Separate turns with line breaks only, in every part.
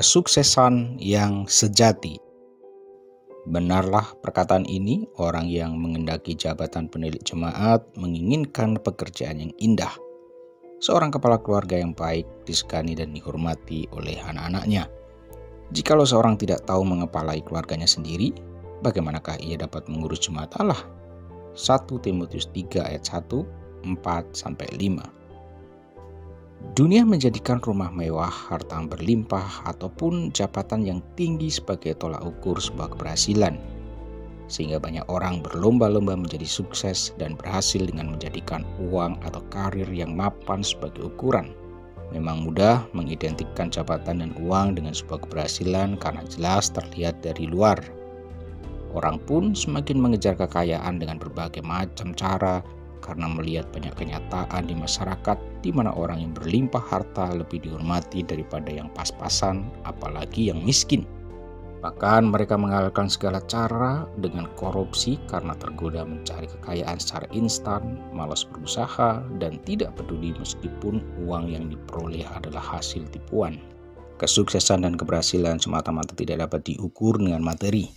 kesuksesan yang sejati. Benarlah perkataan ini, orang yang mengendaki jabatan penilik jemaat menginginkan pekerjaan yang indah. Seorang kepala keluarga yang baik, disegani dan dihormati oleh anak-anaknya. Jikalau seorang tidak tahu mengepalai keluarganya sendiri, bagaimanakah ia dapat mengurus jemaat Allah? 1 Timotius 3 ayat 1, 4-5. Dunia menjadikan rumah mewah, harta berlimpah, ataupun jabatan yang tinggi sebagai tolak ukur sebuah keberhasilan. Sehingga banyak orang berlomba-lomba menjadi sukses dan berhasil dengan menjadikan uang atau karir yang mapan sebagai ukuran. Memang mudah mengidentikan jabatan dan uang dengan sebuah keberhasilan karena jelas terlihat dari luar. Orang pun semakin mengejar kekayaan dengan berbagai macam cara, karena melihat banyak kenyataan di masyarakat di mana orang yang berlimpah harta lebih dihormati daripada yang pas-pasan, apalagi yang miskin. Bahkan mereka menghalalkan segala cara dengan korupsi karena tergoda mencari kekayaan secara instan, malas berusaha, dan tidak peduli meskipun uang yang diperoleh adalah hasil tipuan. Kesuksesan dan keberhasilan semata-mata tidak dapat diukur dengan materi.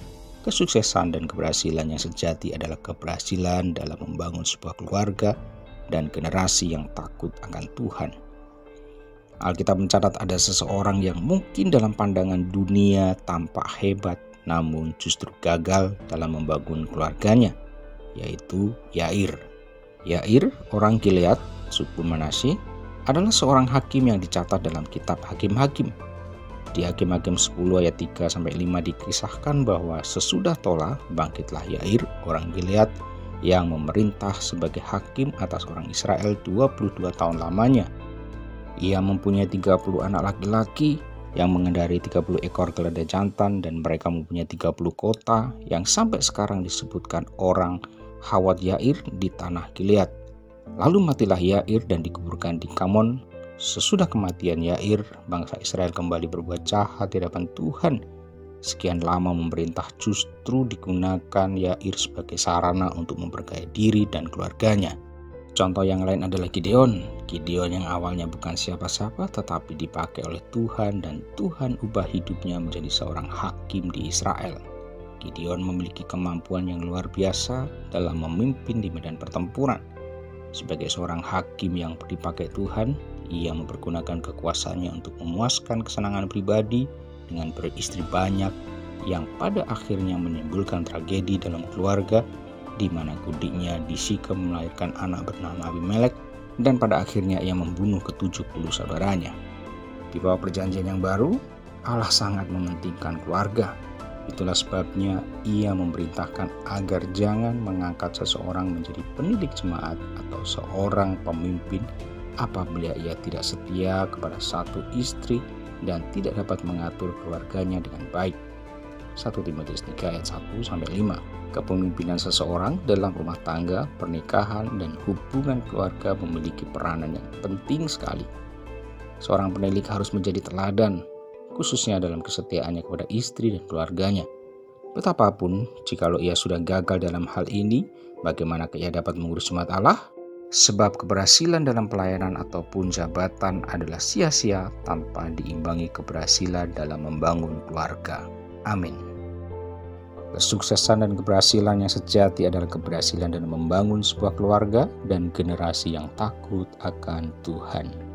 Kesuksesan dan keberhasilan yang sejati adalah keberhasilan dalam membangun sebuah keluarga dan generasi yang takut akan Tuhan. Alkitab mencatat ada seseorang yang mungkin dalam pandangan dunia tampak hebat, namun justru gagal dalam membangun keluarganya, yaitu Yair. Yair, orang Gilead, suku Manasye, adalah seorang hakim yang dicatat dalam kitab Hakim-Hakim. Di Hakim-Hakim 10 ayat 3-5 dikisahkan bahwa sesudah Tola bangkitlah Yair orang Gilead yang memerintah sebagai hakim atas orang Israel 22 tahun lamanya. Ia mempunyai 30 anak laki-laki yang mengendarai 30 ekor keledai jantan, dan mereka mempunyai 30 kota yang sampai sekarang disebutkan orang Hawat Yair di tanah Gilead. Lalu matilah Yair dan dikuburkan di Kamon. Sesudah kematian Yair, bangsa Israel kembali berbuat jahat di hadapan Tuhan. Sekian lama memerintah justru digunakan Yair sebagai sarana untuk memperkaya diri dan keluarganya. Contoh yang lain adalah Gideon. Gideon yang awalnya bukan siapa-siapa tetapi dipakai oleh Tuhan, dan Tuhan ubah hidupnya menjadi seorang hakim di Israel. Gideon memiliki kemampuan yang luar biasa dalam memimpin di medan pertempuran. Sebagai seorang hakim yang dipakai Tuhan, ia mempergunakan kekuasaannya untuk memuaskan kesenangan pribadi dengan beristri banyak, yang pada akhirnya menimbulkan tragedi dalam keluarga, di mana kudiknya di Sikem melahirkan anak bernama Abimelek, dan pada akhirnya ia membunuh ke-70 saudaranya. Di bawah perjanjian yang baru, Allah sangat mementingkan keluarga. Itulah sebabnya ia memerintahkan agar jangan mengangkat seseorang menjadi penilik jemaat atau seorang pemimpin apabila ia tidak setia kepada satu istri dan tidak dapat mengatur keluarganya dengan baik. 1 Timotius 3 ayat 1-5. Kepemimpinan seseorang dalam rumah tangga, pernikahan, dan hubungan keluarga memiliki peranan yang penting sekali. Seorang penilik harus menjadi teladan, khususnya dalam kesetiaannya kepada istri dan keluarganya. Betapapun, jikalau ia sudah gagal dalam hal ini, bagaimana ia dapat mengurus jemaat Allah? Sebab keberhasilan dalam pelayanan ataupun jabatan adalah sia-sia tanpa diimbangi keberhasilan dalam membangun keluarga. Amin. Kesuksesan dan keberhasilan yang sejati adalah keberhasilan dalam membangun sebuah keluarga dan generasi yang takut akan Tuhan.